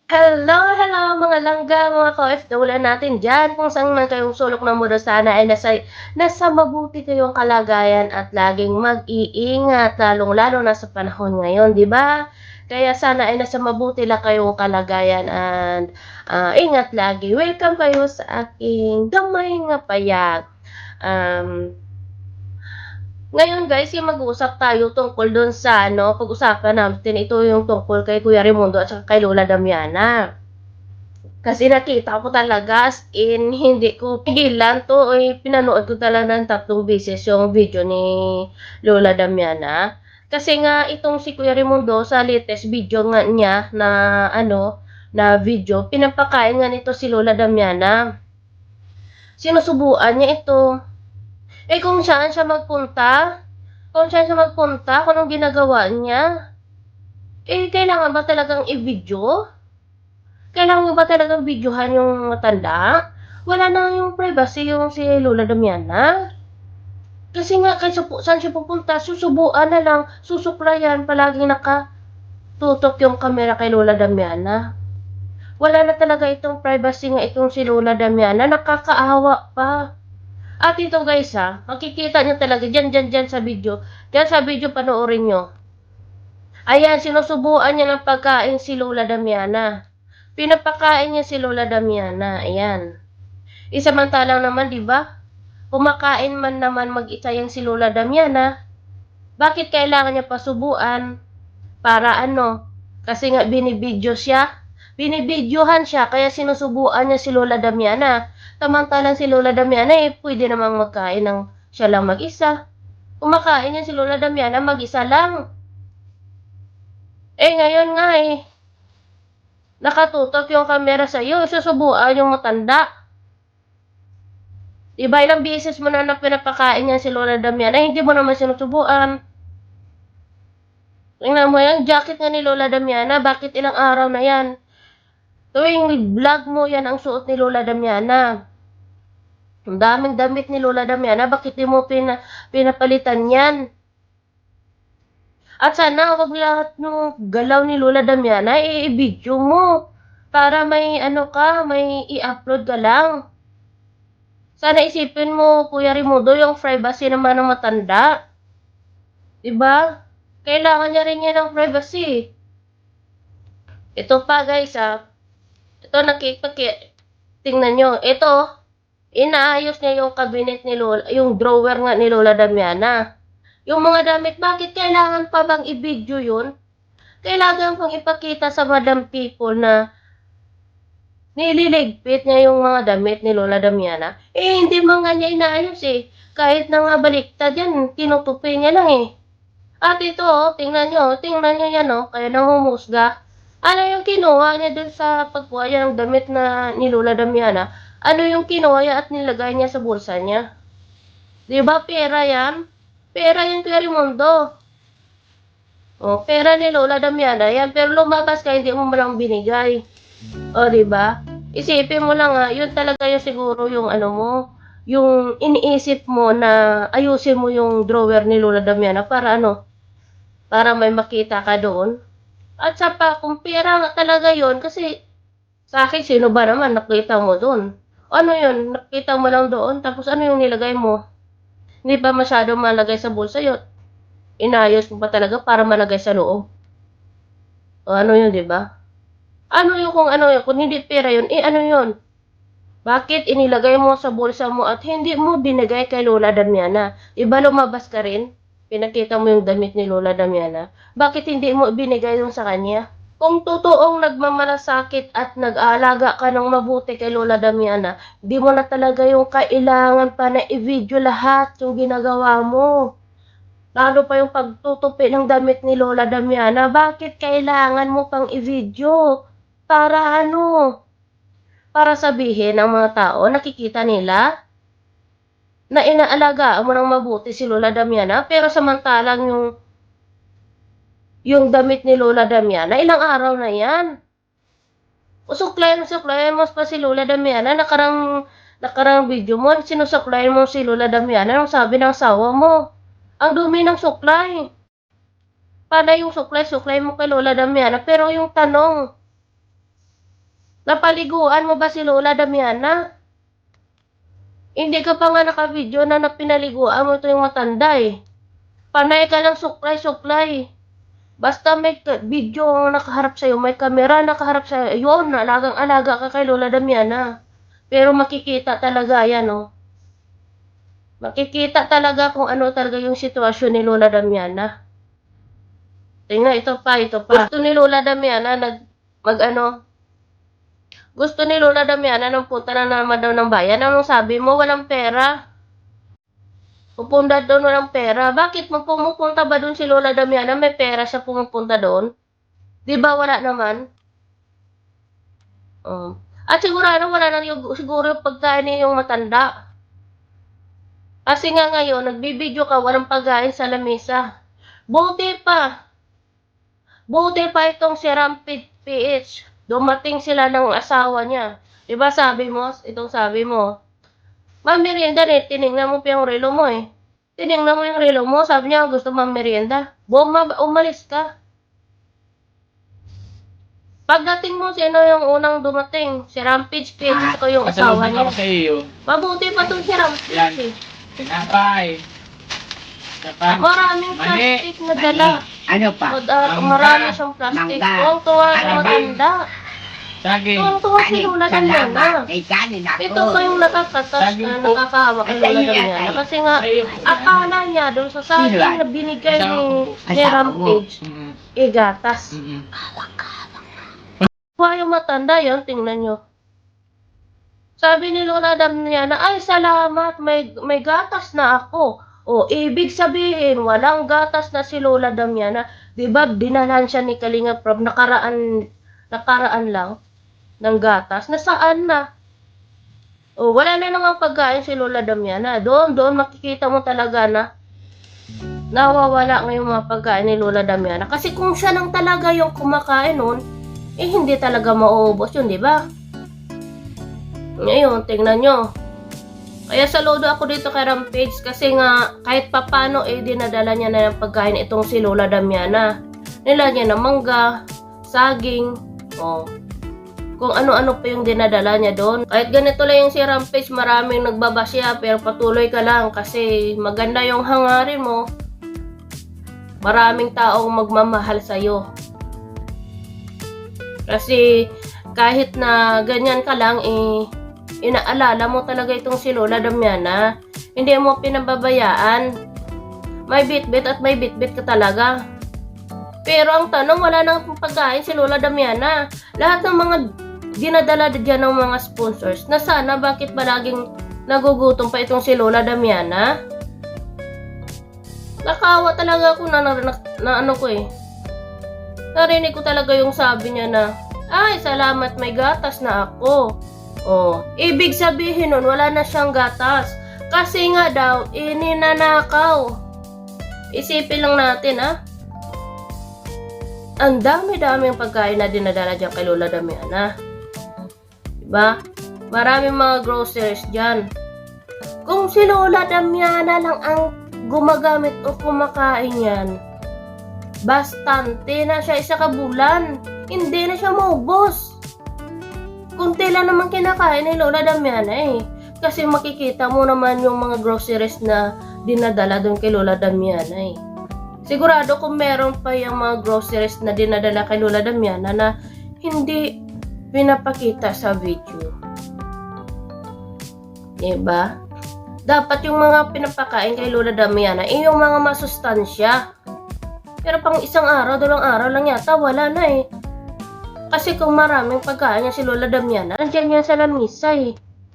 Hello, hello mga langga, mga ka-OFW natin diyan kung saan man kayong sulok ng mundo sana ay nasa mabuti kayong kalagayan at laging mag-iingat lalong-lalo na sa panahon ngayon, 'di ba? Kaya sana ay nasa mabuti lang kayong kalagayan and ingat lagi. Welcome kayo sa aking gamay nga payag. Um, Ngayon guys, yung mag-uusap tayo tungkol dun sa pag-usapan natin ito yung tungkol kay Kuya Raimundo at saka kay Lola Damiana. Kasi nakita ko talaga as in hindi ko pigilan 'to, pinanood ko talaga ng 3 beses yung video ni Lola Damiana. Kasi nga itong si Kuya Raimundo sa latest video nga niya na na video, pinapakain nga nito si Lola Damiana. Sinusubuan niya ito. Kung saan siya magpunta, kung anong ginagawa niya, kailangan ba talagang i-video? Kailangan mo ba talagang videohan yung matanda? Wala na yung privacy yung si Lola Damiana. Kasi nga kahit saan siya pupunta, susubuan na lang, susuklayan, palaging nakatutok yung kamera kay Lola Damiana. Wala na talaga itong privacy nga itong si Lola Damiana, nakakaawa pa. At ito guys makikita niyo talaga dyan sa video. Dyan sa video panoorin nyo. Ayan, sinusubuan niya ng pagkain si Lola Damiana. Pinapakain niya si Lola Damiana. Ayan. Samantalang naman, 'di ba? Kumakain man naman mag-isa yan si Lola Damiana. Bakit kailangan niya pasubuan? Para ano? Kasi nga binibidyo siya. Binibidyohan siya kaya sinusubuan niya si Lola Damiana. Samantalang si Lola Damiana pwede namang magkain ng siya lang mag-isa. Kumakain niya si Lola Damiana mag-isa lang. Ngayon nga nakatutok yung camera sa iyo, susubuan yung matanda. Diba, ilang beses mo na pinapakain niya si Lola Damiana, hindi mo naman sinusubuan. Tingnan mo yan, jacket nga ni Lola Damiana, bakit ilang araw na yan? Tuwing vlog mo yan ang suot ni Lola Damiana. Ang daming damit ni Lola Damiana, bakit di mo pinapalitan yan? At sana wag lahat ng galaw ni Lola Damiana i-video mo para may may i-upload ka lang. Sana isipin mo, Kuya Raimundo, yung privacy naman ng matanda. 'Di ba? Kailangan niya rin yan ng privacy. Ito pa guys ito tingnan nyo. Ito, inaayos niya yung cabinet ni Lola, yung drawer nga ni Lola Damiana. Yung mga damit, bakit kailangan pa bang i-video yun? Kailangan pang ipakita sa Madam People na nililigpit niya yung mga damit ni Lola Damiana. Hindi man nga niya inaayos Kahit na nga baliktad yan, tinutupi niya lang At ito, tingnan niyo yan kaya nanghumusga. Ano yung kinuha niya dun sa pagkuha niya ng damit na ni Lola Damiana? Ano yung kinuha niya at nilagay niya sa bulsa niya? Di ba pera yan? Pera yan, Kuya Raimundo. Pera ni Lola Damiana yan, pero lumabas ka, hindi mo malang binigay. Di ba? Isipin mo lang yun talaga yung siguro yung yung iniisip mo na ayusin mo yung drawer ni Lola Damiana para para may makita ka doon. At sa pa, kung pera nga talaga yon kasi sa akin, sino ba naman nakita mo doon? Ano yun? Nakita mo lang doon, tapos ano yung nilagay mo? Hindi ba masyado malagay sa bulsa yun? Inayos mo pa talaga para malagay sa loob? O ano yun, di ba? Ano yung kung ano yun? Kung hindi pera yun, ano yun? Bakit inilagay mo sa bulsa mo at hindi mo binigay kay Lola Damiana? Iba lumabas ka rin? Pinakita mo yung damit ni Lola Damiana. Bakit hindi mo binigay yung sa kanya? Kung totoong nagmamalasakit at nag-aalaga ka ng mabuti kay Lola Damiana, di mo na talaga yung kailangan pa na i-video lahat yung ginagawa mo. Lalo pa yung pagtutupi ng damit ni Lola Damiana, bakit kailangan mo pang i-video? Para Para sabihin ng mga tao, nakikita nila na inaalagaan mo ng mabuti si Lola Damiana, pero samantalang yung damit ni Lola Damiana, ilang araw na yan. Suklayan mo pa si Lola Damiana, nakarang video mo, sinusuklayan mo si Lola Damiana, nung sabi ng asawa mo, ang dumi ng suklay. Para yung suklay mo kay Lola Damiana, pero yung tanong, Napaliguan mo ba si Lola Damiana? Hindi ka pa nga naka-video na pinaliguan mo ito yung matanda eh. Panay ka lang suklay-suklay. Basta may video ang nakaharap sa'yo, may kamera nakaharap sa'yo, yun, alagang-alaga ka kay Lola Damiana. Pero makikita talaga yan, oh. Makikita talaga kung ano talaga yung sitwasyon ni Lola Damiana. Tingnan, ito pa. Gusto ni Lola Damiana, gusto ni Lola Damiana nung punta na naman daw ng bayan. Anong sabi mo? Walang pera. Pupunta doon walang pera. Bakit pumupunta ba doon si Lola Damiana? May pera siya pumupunta doon? Di ba wala naman? At sigurado wala na siguro yung pagkain niya yung matanda. Kasi nga ngayon, nagbibideo ka, walang pagkain sa lamesa. Buti pa itong si Rampid PH. Dumating sila ng asawa niya. Diba sabi mo, Merienda eh, tinignan mo pa yung relo mo eh. Tinignan mo yung relo mo, sabi niya gusto merienda. Umalis ka. Pagdating mo, sino yung unang dumating? Si Rampage PH ko yung asawa niya. Mabuti pa itong si Rampage eh. Tinapay. Maraming plastic na dala. Ano pa? Marami siyang plastic. Tuwang-tuwa yung matanda. Saging. Tuwang-tuwa si Lola Damiana. Ito pa yung nakakahawa kay Lola Damiana. Kasi nga, akala niya doon sa saging na binigay ni Rampage, gatas. Tuwa yung matanda yan, tingnan nyo. Sabi ni Lola Damiana, ay salamat, may gatas na ako. O, ibig sabihin, walang gatas na si Lola Damiana. Diba, dinalan siya ni Kalinga Prab, nakaraan lang ng gatas. Nasaan na? O, wala na namang pagkain si Lola Damiana. Doon makikita mo talaga na nawawala ngayong mga pagkain ni Lola Damiana. Kasi kung siya lang talaga yung kumakain nun, hindi talaga mauubos yun, diba? Ngayon, tingnan nyo. Kaya saludo ako dito kay Rampage kasi nga kahit papano dinadala niya na ng pagkain itong si Lola Damiana. Nila niya na mangga, saging, kung ano-ano pa yung dinadala niya doon. Kahit ganito lang yung si Rampage, maraming nagbabasya pero patuloy ka lang kasi maganda yung hangarin mo. Maraming taong magmamahal sa'yo. Kasi kahit na ganyan ka lang inaalala mo talaga itong si Lola Damiana. Hindi mo pinababayaan. May bit-bit at may bit-bit ka talaga. Pero ang tanong, wala nang pagkain si Lola Damiana. Lahat ng mga dinadala dyan ng mga sponsors, na sana bakit ba laging nagugutom pa itong si Lola Damiana? Nakawa talaga ako narinig ko talaga yung sabi niya na, ay salamat may gatas na ako. Ibig sabihin nun, wala na siyang gatas. Kasi nga daw, ininanakaw. Isipin lang natin, Ang dami-dami ang pagkain na dinadala dyan kay Lola Damiana. Diba? Maraming mga groceries dyan. Kung si Lola Damiana lang ang gumagamit o kumakain yan, bastante na siya isa kabulan. Hindi na siya maubos. Kunti lang naman kinakain ni Lola Damiana Kasi makikita mo naman yung mga groceries na dinadala doon kay Lola Damiana Sigurado kung meron pa yung mga groceries na dinadala kay Lola Damiana na hindi pinapakita sa video. Diba? Dapat yung mga pinapakain kay Lola Damiana yung mga masustansya. Pero pang isang araw, 2 araw lang yata, wala na Kasi kung maraming pagkain niya si Lola Damiana, andyan yan sa lamisa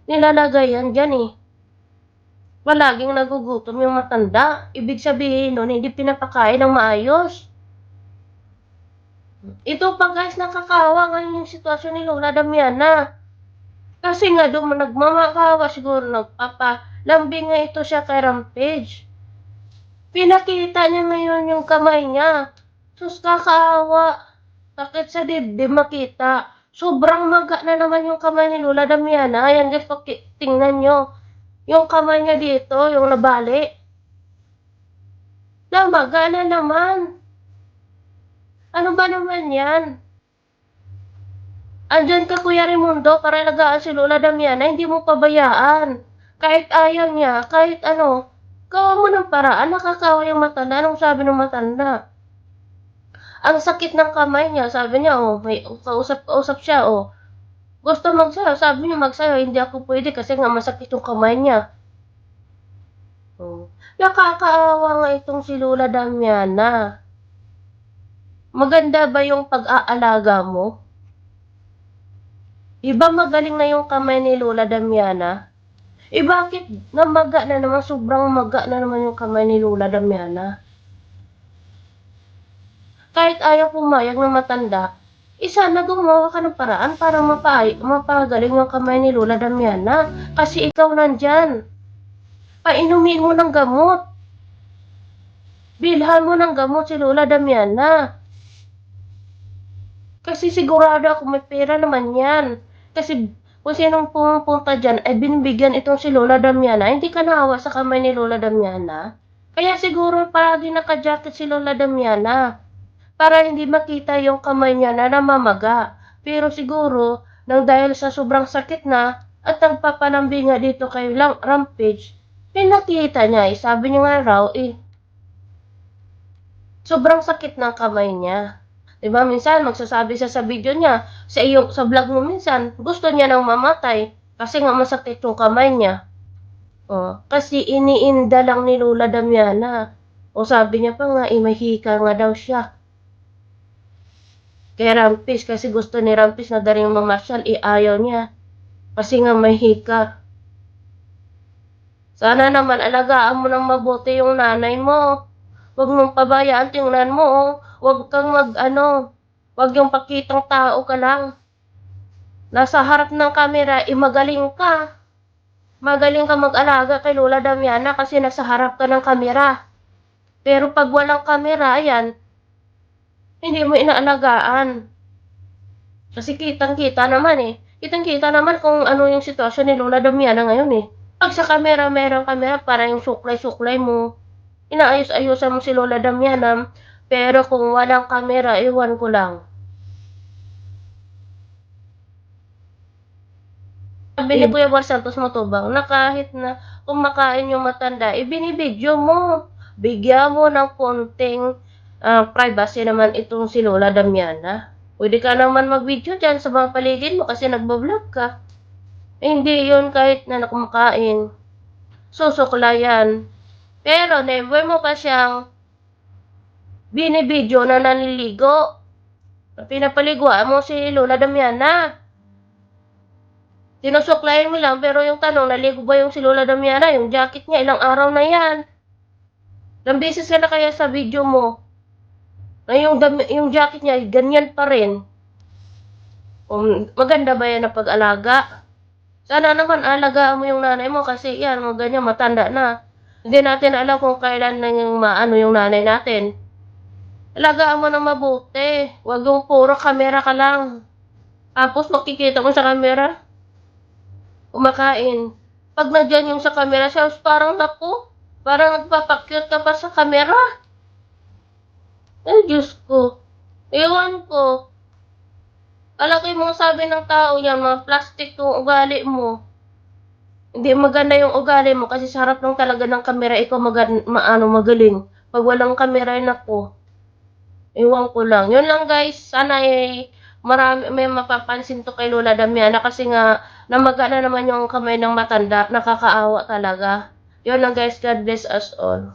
Nilalagay yan dyan Palaging nagugutom yung matanda. Ibig sabihin nun, hindi pinapakain ng maayos. Ito pa guys, nakakawa ngayon yung sitwasyon ni Lola Damiana. Kasi nga doon nagmamakawa siguro, nagpapalambing nga ito siya kay Rampage. Pinakita niya ngayon yung kamay niya. Sus, kakaawa. Sakit sa dibdib makita. Sobrang maga na naman yung kamay ni Lola Damiana. Ayan guys, tingnan nyo. Yung kamay niya dito, yung nabali. Namaga na naman. Ano ba naman yan? Andyan ka Kuya Raimundo para alagaan si Lola Damiana, hindi mo pabayaan. Kahit ayaw niya, kahit ano, gawa mo ng paraan, nakakawa yung matanda. Anong sabi ng matanda? Ang sakit ng kamay niya, sabi niya, oh, may kausap siya, oh. Gusto magsayaw, sabi niya magsayaw, hindi ako pwede kasi nga masakit yung kamay niya. Oh. Nakakaawa nga itong si Lola Damiana. Maganda ba yung pag-aalaga mo? Iba magaling na yung kamay ni Lola Damiana? Bakit namaga na naman, sobrang maga na naman yung kamay ni Lola Damiana? Kahit ayaw pumayag ng matanda, sana gumawa ka ng paraan para mapagaling yung kamay ni Lola Damiana. Kasi ikaw nandyan. Painumin mo ng gamot. Bilhan mo ng gamot si Lola Damiana. Kasi sigurado ako may pera naman yan. Kasi kung sinong pumupunta dyan ay binibigyan itong si Lola Damiana. Hindi ka naawa sa kamay ni Lola Damiana. Kaya siguro palagi naka-jacket si Lola Damiana. Para hindi makita yung kamay niya na namamaga. Pero siguro, nang dahil sa sobrang sakit na, at nagpapanambing nga dito kay Rampage, pinakita niya, sabi niya nga raw, sobrang sakit ng kamay niya. Diba, minsan magsasabi siya sa video niya, sa vlog mo minsan, gusto niya nang mamatay, kasi nga masakit yung kamay niya. Oh, kasi iniinda lang ni Lola Damiana. O sabi niya pa nga, may hika nga daw siya. Kay Rampis, kasi gusto ni Rampis na daring mamasyal, ayaw niya. Kasi nga may hika. Sana naman alagaan mo ng mabuti yung nanay mo. Huwag mong pabayaan, tingnan mo, oh. Huwag kang huwag yung pakitang tao ka lang. Nasa harap ng kamera, magaling ka. Magaling ka mag-alaga kay Lola Damiana kasi nasa harap ka ng kamera. Pero pag walang kamera, ayan, hindi mo inaalagaan. Kasi kitang-kita naman Kitang-kita naman kung ano yung sitwasyon ni Lola Damiana ngayon Pag sa kamera, merong kamera, para yung suklay-suklay mo. Inaayos-ayosan mo si Lola Damiana. Pero kung walang kamera, iwan ko lang. Sabi ni Kuya Bar Santos Matubang na kahit na kumakain yung matanda, binibidyo mo. Bigyan mo ng konting privacy naman itong si Lola Damiana. Pwede ka naman mag-video dyan sa mga paligid mo kasi nagbablog ka. Hindi yun kahit na kumakain. Susuklayan. Pero never mo pa siyang binibidyo na nanliligo. Pinapaliguan mo si Lola Damiana. Sinusuklayan mo lang, pero yung tanong, naligo ba yung si Lola Damiana? Yung jacket niya, ilang araw na yan. Ilang beses ka na kaya sa video mo, na yung jacket niya, ganyan pa rin. Maganda ba yan na pag-alaga? Sana naman alagaan mo yung nanay mo kasi yan, ganyan, matanda na. Hindi natin alam kung kailan na yung maano yung nanay natin. Alagaan mo na mabuti. Huwag yung puro kamera ka lang. Tapos makikita mo sa kamera, kumakain. Pag nandiyan yung sa camera siya, parang naku, parang nagpapakyut ka pa sa camera. Ay, Diyos ko. Ewan ko. Alaki mong sabi ng tao yan, mga plastic yung ugali mo. Hindi maganda yung ugali mo kasi sa harap ng talaga ng camera, ikaw magaling. Pag walang camera, naku. Ewan ko lang. Yun lang guys, sana may mapapansin to kay Lola Damiana kasi nga namaga na naman yung kamay ng matanda, nakakaawa talaga. Yun lang guys, God bless us all.